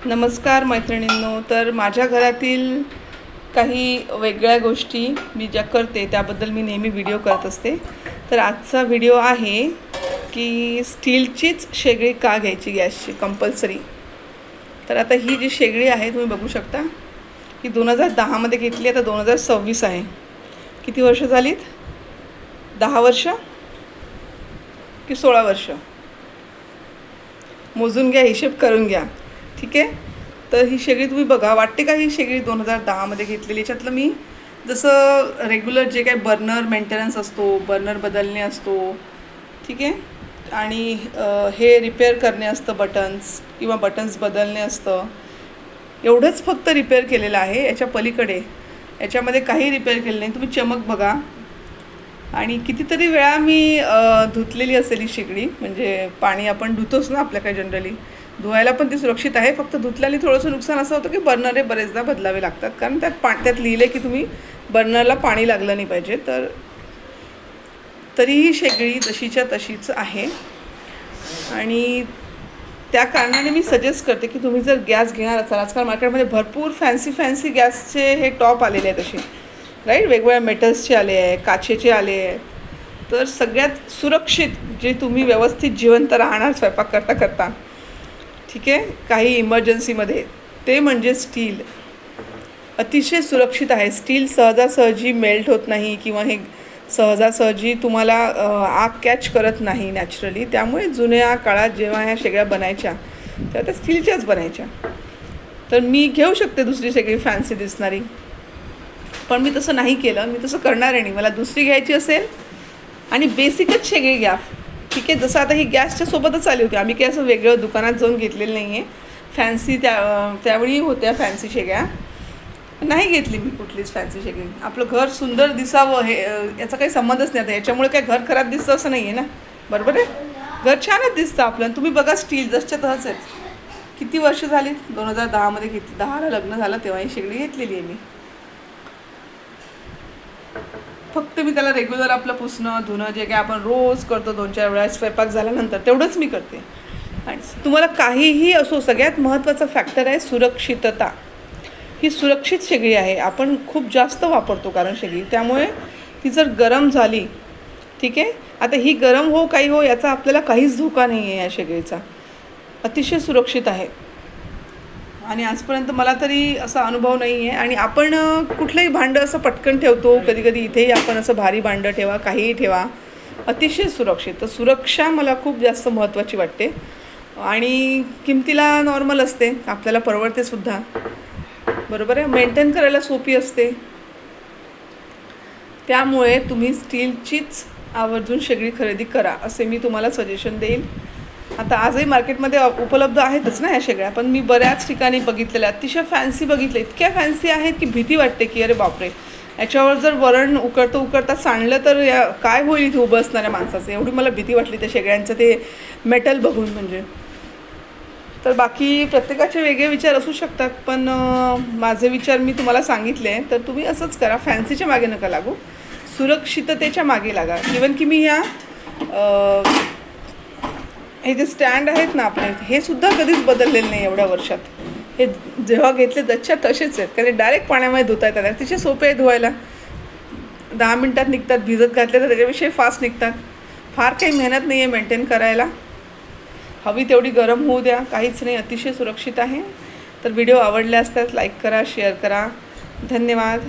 नमस्कार मैत्रिणींनो. तर माझ्या घरातील काही वेगळ्या गोष्टी मी ज्या करते त्याबद्दल मी नेहमी व्हिडिओ करत असते. तर आजचा व्हिडिओ आहे की स्टीलचीच शेगडी का घ्यायची गॅसची कंपल्सरी. तर आता ही जी शेगडी आहे तुम्ही बघू शकता ही 2010मध्ये घेतली. आता 2026 आहे. किती वर्ष झालीत? 10 वर्ष की 16 वर्ष? मोजून घ्या, हिशेब करून घ्या. ठीक आहे. तर ही शेगडी तुम्ही बघा, वाटते का ही शेगडी 2010मध्ये घेतलेली. याच्यातलं मी जसं रेग्युलर जे काही बर्नर मेंटेनन्स असतो, बर्नर बदलणे असतो, ठीक आहे, आणि हे रिपेअर करणे असतं बटन्स किंवा बटन्स बदलणे असतं, एवढंच फक्त रिपेअर केलेलं आहे. याच्या पलीकडे याच्यामध्ये काही रिपेअर केलं नाही. तुम्ही चमक बघा. आणि कितीतरी वेळा मी धुतलेली असेल ही शेगडी. म्हणजे पाणी आपण धुतोच ना आपल्याकडे जनरली, धुवायला पण ती सुरक्षित आहे. फक्त धुतल्याने थोडंसं नुकसान असं होतं की बर्नर हे बरेचदा बदलावे लागतात, कारण त्यात लिहिलं की तुम्ही बर्नरला पाणी लागलं नाही पाहिजे. तर तरीही शेगडी जशीच्या तशीच आहे. आणि त्या कारणाने मी सजेस्ट करते की तुम्ही जर गॅस घेणार असाल, आजकाल मार्केटमध्ये भरपूर फॅन्सी गॅसचे हे टॉप आलेले आहेत असे, राईट, वेगवेगळ्या मेटल्सचे आले आहे, काचेचे आले आहे. तर सगळ्यात सुरक्षित जे तुम्ही व्यवस्थित जिवंत राहणार स्वयंपाक करता, ठीक आहे, काही इमर्जन्सीमध्ये, ते म्हणजे स्टील. अतिशय सुरक्षित आहे स्टील. सहजासहजी मेल्ट होत नाही किंवा हे सहजासहजी तुम्हाला आग कॅच करत नाही नॅचरली. त्यामुळे जुन्या काळात जेव्हा ह्या शेगड्या बनायच्या तेव्हा त्या स्टीलच्याच बनायच्या. तर मी घेऊ शकते दुसरी शेगडी फॅन्सी दिसणारी, पण मी तसं नाही केलं. मी तसं करणार आहे नाही. मला दुसरी घ्यायची असेल आणि बेसिकच शेगडी घ्या, ठीक आहे. जसं आता ही गॅसच्या सोबतच आली होती. आम्ही काही असं वेगळं दुकानात जाऊन घेतलेलं नाही आहे. फॅन्सी त्यावेळी होत्या फॅन्सी शेगड्या. नाही घेतली मी कुठलीच फॅन्सी शेगडी. आपलं घर सुंदर दिसावं हे याचा काही संबंधच नाही. आता याच्यामुळे काय घर खराब दिसतं असं नाही आहे ना, बरोबर आहे. घर छानच दिसतं आपलं. तुम्ही बघा स्टील जसच्या तसंच आहेत. किती वर्ष झाली? 2010मध्ये घेतली. 10ला लग्न झालं तेव्हा ही शेगडी घेतलेली आहे मी. फक्त मी त्याला रेग्युलर आपलं पुसणं धुणं जे काही आपण रोज करतो 2-4 वेळा स्वयंपाक झाल्यानंतर, तेवढंच मी करते. आणि तुम्हाला काहीही असो, सगळ्यात महत्त्वाचा फॅक्टर आहे सुरक्षितता. ही सुरक्षित शेगडी आहे. आपण खूप जास्त वापरतो कारण शेगडी, त्यामुळे ती जर गरम झाली, ठीक आहे, आता ही गरम हो काही हो याचा आपल्याला काहीच धोका नाही आहे. या शेगडीचा अतिशय सुरक्षित आहे. आणि आजपर्यंत मला तरी असा अनुभव नाही आहे. आणि आपण कुठलंही भांडं असं पटकन ठेवतो, कधी इथेही आपण असं भारी भांडं ठेवा, काहीही ठेवा, अतिशय सुरक्षित. तर सुरक्षा मला खूप जास्त महत्त्वाची वाटते. आणि किमतीला नॉर्मल असते, आपल्याला परवडते सुद्धा, बरोबर आहे. मेंटेन करायला सोपी असते. त्यामुळे तुम्ही स्टीलचीच आवर्जून शेगडी खरेदी करा असे मी तुम्हाला सजेशन देईल. आता आजही मार्केटमध्ये उपलब्ध आहेतच ना ह्या शेगड्या, पण मी बऱ्याच ठिकाणी बघितलेल्या, अतिशय फॅन्सी बघितल्या, इतक्या फॅन्सी आहेत की भीती वाटते की अरे बापरे, याच्यावर जर वरण उकडता सांडलं तर काय होईल इथे उभं असणाऱ्या माणसाचं. एवढी मला भीती वाटली त्या शेगड्यांचं ते मेटल बघून. म्हणजे तर बाकी प्रत्येकाचे वेगळे विचार असू शकतात, पण माझे विचार मी तुम्हाला सांगितले. तर तुम्ही असंच करा, फॅन्सीच्या मागे नका लागू, सुरक्षिततेच्या मागे लागा. इवन की मी हे जे स्टँड आहेत ना आपले, हे सुद्धा कधीच बदललेलं नाही एवढ्या वर्षात. हे जेव्हा घेतले त्याच्या तसेच आहेत, कारण डायरेक्ट पाण्यामध्ये धुता येतात. अतिशय सोपे आहे धुवायला, 10 मिनटात निघतात. भिजत घातले तर त्याच्याविषयी फास्ट निघतात. फार काही मेहनत नाही आहे मेंटेन करायला. हवी तेवढी गरम होऊ द्या, काहीच नाही, अतिशय सुरक्षित आहे. तर व्हिडिओ आवडले असतात लाईक करा, शेअर करा. धन्यवाद.